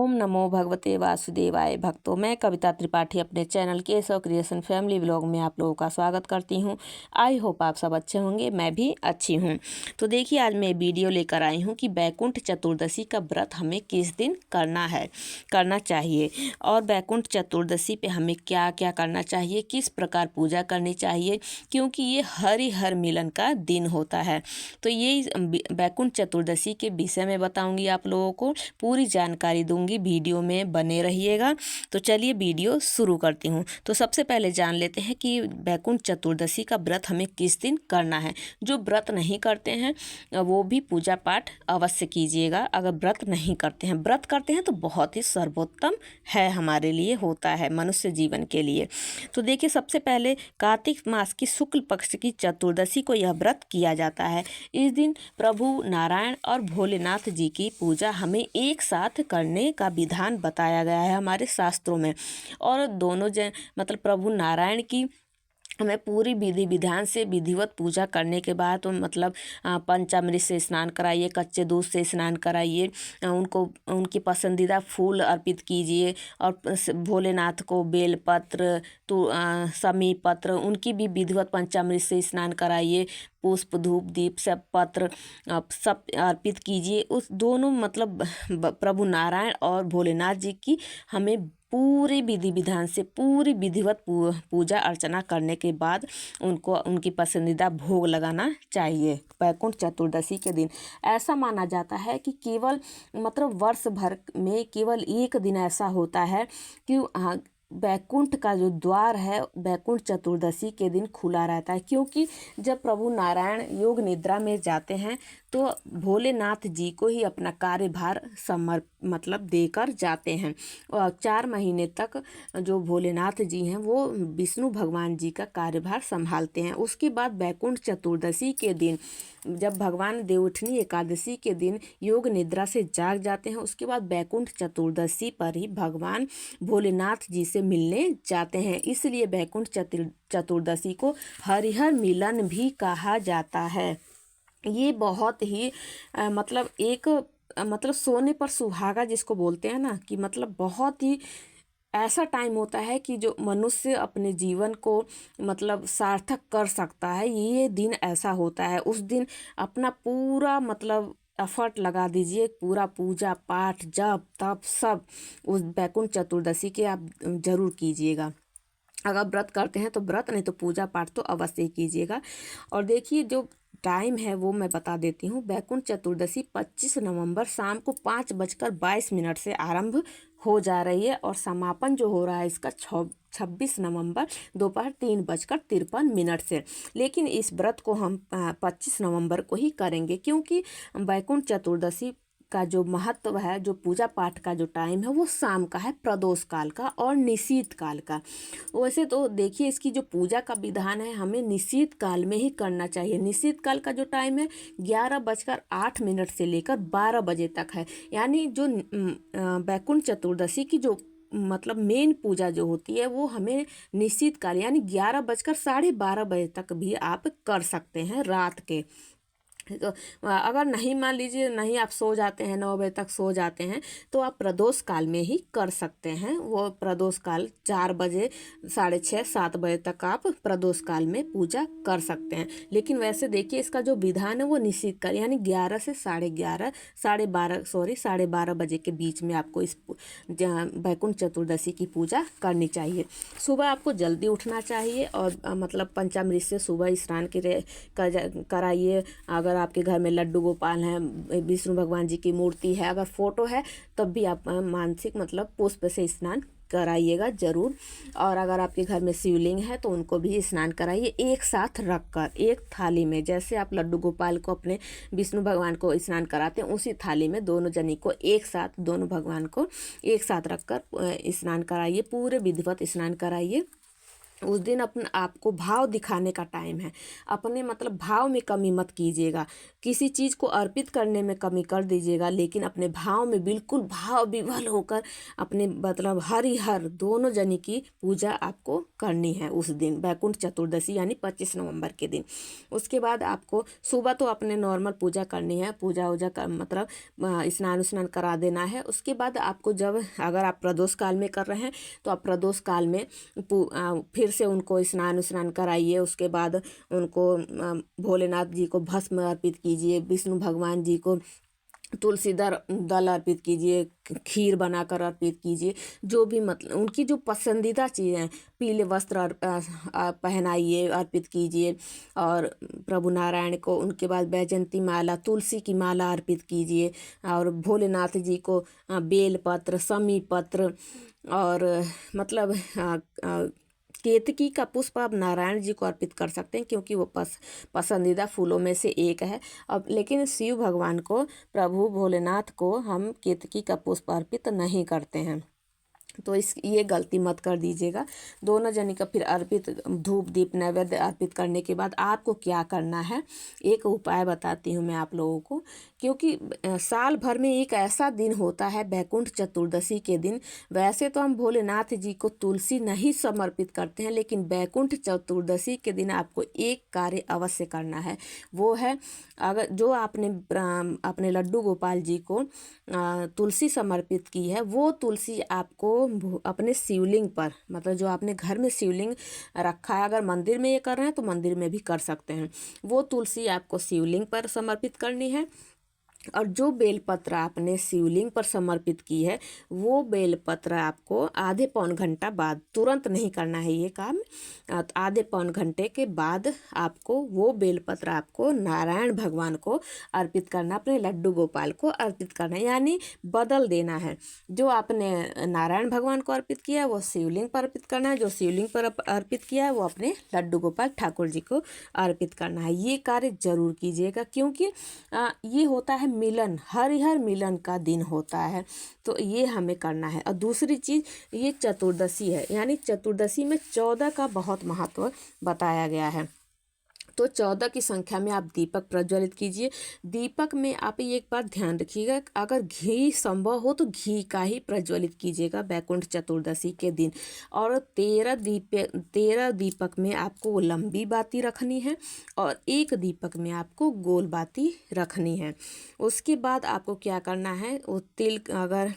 ओम नमो भगवते वासुदेवाय। भक्तों, मैं कविता त्रिपाठी अपने channel Keshav creation family vlog में आप लोगों का स्वागत करती हूं। आई होप आप सब अच्छे होंगे, मैं भी अच्छी हूं। तो देखिए, आज मैं वीडियो लेकर आई हूं कि बैकुंठ चतुर्दशी का व्रत हमें किस दिन करना चाहिए और बैकुंठ चतुर्दशी पे हमें क्या क्या करना चाहिए, किस प्रकार पूजा करनी चाहिए, क्योंकि ये हरिहर मिलन का दिन होता है। तो ये बैकुंठ चतुर्दशी के विषय में बताऊँगी आप लोगों को, पूरी जानकारी दूंगी, वीडियो में बने रहिएगा। तो चलिए वीडियो शुरू करती हूँ। तो सबसे पहले जान लेते हैं कि बैकुंठ चतुर्दशी का व्रत हमें किस दिन करना है। जो व्रत नहीं करते हैं वो भी पूजा पाठ अवश्य कीजिएगा। अगर व्रत नहीं करते हैं, व्रत करते हैं तो बहुत ही सर्वोत्तम है, हमारे लिए होता है, मनुष्य जीवन के लिए। तो देखिए, सबसे पहले कार्तिक मास की शुक्ल पक्ष की चतुर्दशी को यह व्रत किया जाता है। इस दिन प्रभु नारायण और भोलेनाथ जी की पूजा हमें एक साथ करने का विधान बताया गया है हमारे शास्त्रों में। और दोनों मतलब प्रभु नारायण की हमें पूरी विधि विधान से विधिवत पूजा करने के बाद तो मतलब पंचामृत से स्नान कराइए, कच्चे दूध से स्नान कराइए, उनको उनकी पसंदीदा फूल अर्पित कीजिए और भोलेनाथ को बेलपत्र तो समी पत्र उनकी भी विधिवत पंचामृत से स्नान कराइए। पुष्प धूप दीप सब पत्र सब अर्पित कीजिए। उस दोनों मतलब प्रभु नारायण और भोलेनाथ जी की हमें पूरी विधि विधान से पूरी विधिवत पूजा अर्चना करने के बाद उनको उनकी पसंदीदा भोग लगाना चाहिए बैकुंठ चतुर्दशी के दिन। ऐसा माना जाता है कि केवल मतलब वर्ष भर में केवल एक दिन ऐसा होता है कि बैकुंठ का जो द्वार है बैकुंठ चतुर्दशी के दिन खुला रहता है, क्योंकि जब प्रभु नारायण योग निद्रा में जाते हैं तो भोलेनाथ जी को ही अपना कार्यभार मतलब देकर जाते हैं। और 4 महीने तक जो भोलेनाथ जी हैं वो विष्णु भगवान जी का कार्यभार संभालते हैं। उसके बाद बैकुंठ चतुर्दशी के दिन जब भगवान देवउठनी एकादशी के दिन योग निद्रा से जाग जाते हैं, उसके बाद बैकुंठ चतुर्दशी पर ही भगवान भोलेनाथ जी से मिलने जाते हैं। इसलिए बैकुंठ चतुर्दशी को हरिहर मिलन भी कहा जाता है। ये बहुत ही मतलब एक मतलब सोने पर सुहागा जिसको बोलते हैं ना, कि मतलब बहुत ही ऐसा टाइम होता है कि जो मनुष्य अपने जीवन को मतलब सार्थक कर सकता है। ये दिन ऐसा होता है। उस दिन अपना पूरा मतलब एफर्ट लगा दीजिए, पूरा पूजा पाठ जप तप सब उस बैकुंठ चतुर्दशी के आप जरूर कीजिएगा। अगर व्रत करते हैं तो व्रत, नहीं तो पूजा पाठ तो अवश्य ही कीजिएगा। और देखिए, जो टाइम है वो मैं बता देती हूँ। बैकुंठ चतुर्दशी 25 नवंबर शाम को 5:22 से आरंभ हो जा रही है और समापन जो हो रहा है इसका 26 नवंबर दोपहर 3:53 से। लेकिन इस व्रत को हम 25 नवंबर को ही करेंगे, क्योंकि बैकुंठ चतुर्दशी का जो महत्व है, जो पूजा पाठ का जो टाइम है वो शाम का है, प्रदोष काल का और निशीत काल का। वैसे तो देखिए, इसकी जो पूजा का विधान है हमें निशीत काल में ही करना चाहिए। निशीत काल का जो टाइम है 11:08 से लेकर 12 बजे तक है। यानी जो बैकुंठ चतुर्दशी की जो मतलब मेन पूजा जो होती है वो हमें निश्चित काल यानी 11:12 तक भी आप कर सकते हैं रात के। तो अगर नहीं, मान लीजिए नहीं, आप सो जाते हैं 9 बजे तक सो जाते हैं, तो आप प्रदोष काल में ही कर सकते हैं। वो प्रदोष काल 4 बजे 6:30 7 बजे तक आप प्रदोष काल में पूजा कर सकते हैं। लेकिन वैसे देखिए, इसका जो विधान है वो निश्चित काल यानी 11 से 11:30 12:30 बजे के बीच में आपको इस बैकुंठ चतुर्दशी की पूजा करनी चाहिए। सुबह आपको जल्दी उठना चाहिए और मतलब पंचामृत से सुबह स्नान कराइए। अगर आपके घर में लड्डू गोपाल हैं, विष्णु भगवान जी की मूर्ति है, अगर फोटो है, तब भी आप मानसिक मतलब पुष्प से स्नान कराइएगा जरूर। और अगर आपके घर में शिवलिंग है तो उनको भी स्नान कराइए, एक साथ रखकर एक थाली में। जैसे आप लड्डू गोपाल को अपने विष्णु भगवान को स्नान कराते हैं, उसी थाली में दोनों जनी को एक साथ, दोनों भगवान को एक साथ रखकर स्नान कराइए, पूरे विधिवत स्नान कराइए। उस दिन आपको भाव दिखाने का टाइम है। अपने मतलब भाव में कमी मत कीजिएगा, किसी चीज़ को अर्पित करने में कमी कर दीजिएगा, लेकिन अपने भाव में बिल्कुल भाव विभोर होकर अपने मतलब हरिहर दोनों जनी की पूजा आपको करनी है उस दिन, बैकुंठ चतुर्दशी यानी 25 नवंबर के दिन। उसके बाद आपको सुबह तो अपने नॉर्मल पूजा करनी है, पूजा वूजा कर मतलब स्नान उस्नान करा देना है। उसके बाद आपको जब अगर आप प्रदोष काल में कर रहे हैं तो आप प्रदोष काल में फिर से उनको स्नान उस्नान कराइए। उसके बाद उनको भोलेनाथ जी को भस्म अर्पित कीजिए, विष्णु भगवान जी को तुलसी दल अर्पित कीजिए, खीर बनाकर अर्पित कीजिए, जो भी मतलब उनकी जो पसंदीदा चीज़ें हैं, पीले वस्त्र पहनाइए, अर्पित कीजिए। और प्रभु नारायण को उनके बाद वैजयंती माला, तुलसी की माला अर्पित कीजिए। और भोलेनाथ जी को बेल पत्र, समी पत्र और मतलब केतकी का पुष्प आप नारायण जी को अर्पित कर सकते हैं, क्योंकि वो पसंदीदा फूलों में से एक है। अब लेकिन शिव भगवान को, प्रभु भोलेनाथ को हम केतकी का पुष्प अर्पित नहीं करते हैं, तो ये गलती मत कर दीजिएगा। दोनों जनी का फिर अर्पित धूप दीप नैवेद्य अर्पित करने के बाद आपको क्या करना है, एक उपाय बताती हूँ मैं आप लोगों को। क्योंकि साल भर में एक ऐसा दिन होता है बैकुंठ चतुर्दशी के दिन। वैसे तो हम भोलेनाथ जी को तुलसी नहीं समर्पित करते हैं, लेकिन बैकुंठ चतुर्दशी के दिन आपको एक कार्य अवश्य करना है। वो है, अगर जो आपने अपने लड्डू गोपाल जी को तुलसी समर्पित की है, वो तुलसी आपको अपने शिवलिंग पर, मतलब जो आपने घर में शिवलिंग रखा है, अगर मंदिर में ये कर रहे हैं तो मंदिर में भी कर सकते हैं, वो तुलसी आपको शिवलिंग पर समर्पित करनी है। और जो बेलपत्र आपने शिवलिंग पर समर्पित की है, वो बेलपत्र आपको आधे पौन घंटा बाद, तुरंत नहीं करना है ये काम, आधे पौन घंटे के बाद आपको वो बेलपत्र आपको नारायण भगवान को अर्पित करना, अपने लड्डू गोपाल को अर्पित करना है, यानी बदल देना है। जो आपने नारायण भगवान को अर्पित किया है वो शिवलिंग पर अर्पित करना है, जो शिवलिंग पर अर्पित किया है वो अपने लड्डू गोपाल ठाकुर जी को अर्पित करना है। ये कार्य जरूर कीजिएगा, क्योंकि ये होता है मिलन, हरिहर मिलन का दिन होता है, तो ये हमें करना है। और दूसरी चीज़, ये चतुर्दशी है, यानी चतुर्दशी में 14 का बहुत महत्व बताया गया है। तो 14 की संख्या में आप दीपक प्रज्वलित कीजिए। दीपक में आप एक बात ध्यान रखिएगा, अगर घी संभव हो तो घी का ही प्रज्वलित कीजिएगा बैकुंठ चतुर्दशी के दिन। और 13 दीपक में आपको लंबी बाती रखनी है और एक दीपक में आपको गोल बाती रखनी है। उसके बाद आपको क्या करना है, वो तिल, अगर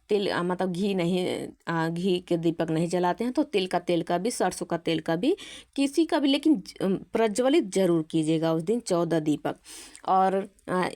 तिल मतलब घी नहीं, घी के दीपक नहीं जलाते हैं तो तिल का तेल का भी, सरसों का तेल का भी, किसी का भी, लेकिन प्रज्वलित जरूर कीजिएगा उस दिन 14 दीपक। और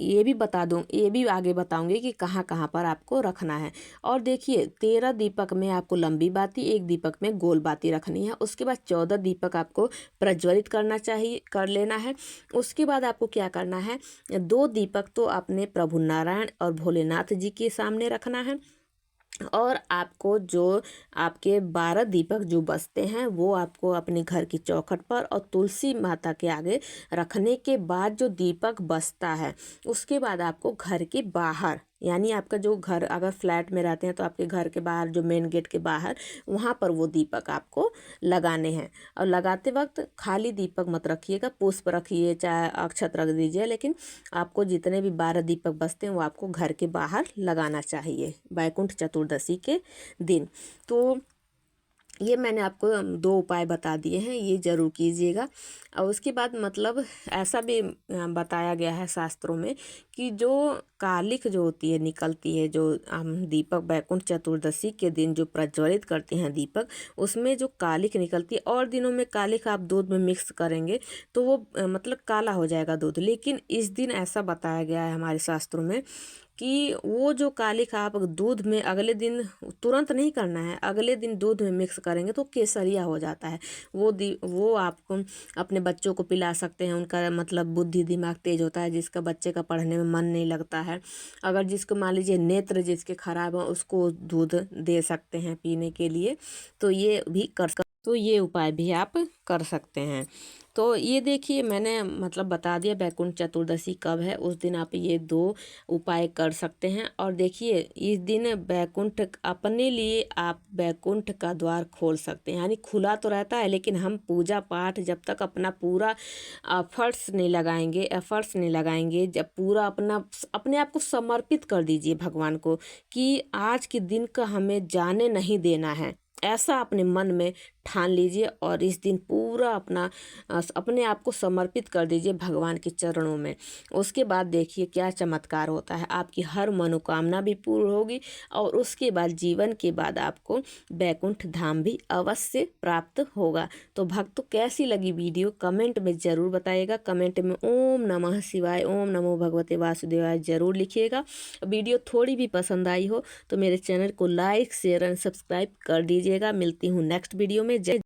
ये भी बता दूं, ये भी आगे बताऊंगी कि कहाँ कहाँ पर आपको रखना है। और देखिए, 13 दीपक में आपको लंबी बाती, एक दीपक में गोल बाती रखनी है। उसके बाद 14 दीपक आपको प्रज्वलित कर लेना है। उसके बाद आपको क्या करना है, 2 दीपक तो आपने प्रभु नारायण और भोलेनाथ जी के सामने रखना है। और आपको जो आपके 12 दीपक जो बचते हैं, वो आपको अपने घर की चौखट पर और तुलसी माता के आगे रखने के बाद जो दीपक बचता है, उसके बाद आपको घर के बाहर, यानी आपका जो घर, अगर फ्लैट में रहते हैं तो आपके घर के बाहर, जो मेन गेट के बाहर, वहाँ पर वो दीपक आपको लगाने हैं। और लगाते वक्त खाली दीपक मत रखिएगा, पुष्प रखिए, चाहे अक्षत रख दीजिए, लेकिन आपको जितने भी 12 दीपक बचते हैं वो आपको घर के बाहर लगाना चाहिए बैकुंठ चतुर्दशी के दिन। तो ये मैंने आपको 2 उपाय बता दिए हैं, ये जरूर कीजिएगा। और उसके बाद मतलब ऐसा भी बताया गया है शास्त्रों में कि जो कालिख जो होती है, निकलती है, जो हम दीपक बैकुंठ चतुर्दशी के दिन जो प्रज्वलित करते हैं दीपक, उसमें जो कालिख निकलती है, और दिनों में कालिख आप दूध में मिक्स करेंगे तो वो मतलब काला हो जाएगा दूध, लेकिन इस दिन ऐसा बताया गया है हमारे शास्त्रों में कि वो जो कालिख आप दूध में अगले दिन, तुरंत नहीं करना है, अगले दिन दूध में मिक्स करेंगे तो केसरिया हो जाता है। वो आपको अपने बच्चों को पिला सकते हैं, उनका मतलब बुद्धि दिमाग तेज होता है, जिसका बच्चे का पढ़ने में मन नहीं लगता है। अगर जिसको मान लीजिए नेत्र जिसके खराब हो, उसको दूध दे सकते हैं पीने के लिए, तो ये भी कर तो ये उपाय भी आप कर सकते हैं। तो ये देखिए मैंने मतलब बता दिया बैकुंठ चतुर्दशी कब है, उस दिन आप ये 2 उपाय कर सकते हैं। और देखिए इस दिन बैकुंठ अपने लिए आप बैकुंठ का द्वार खोल सकते हैं, यानी खुला तो रहता है लेकिन हम पूजा पाठ जब तक अपना पूरा एफर्ट्स नहीं लगाएंगे, जब पूरा अपने आप को समर्पित कर दीजिए भगवान को कि आज के दिन का हमें जाने नहीं देना है, ऐसा अपने मन में ठान लीजिए और इस दिन पूरा अपने आप को समर्पित कर दीजिए भगवान के चरणों में। उसके बाद देखिए क्या चमत्कार होता है, आपकी हर मनोकामना भी पूर्ण होगी और उसके बाद जीवन के बाद आपको बैकुंठ धाम भी अवश्य प्राप्त होगा। तो भक्तों कैसी लगी वीडियो कमेंट में ज़रूर बताइएगा। कमेंट में ओम नमः शिवाय, ओम नमो भगवते वासुदेवाय ज़रूर लिखिएगा। वीडियो थोड़ी भी पसंद आई हो तो मेरे चैनल को लाइक शेयर एंड सब्सक्राइब कर दीजिएगा। मिलती हूँ नेक्स्ट वीडियो में। जय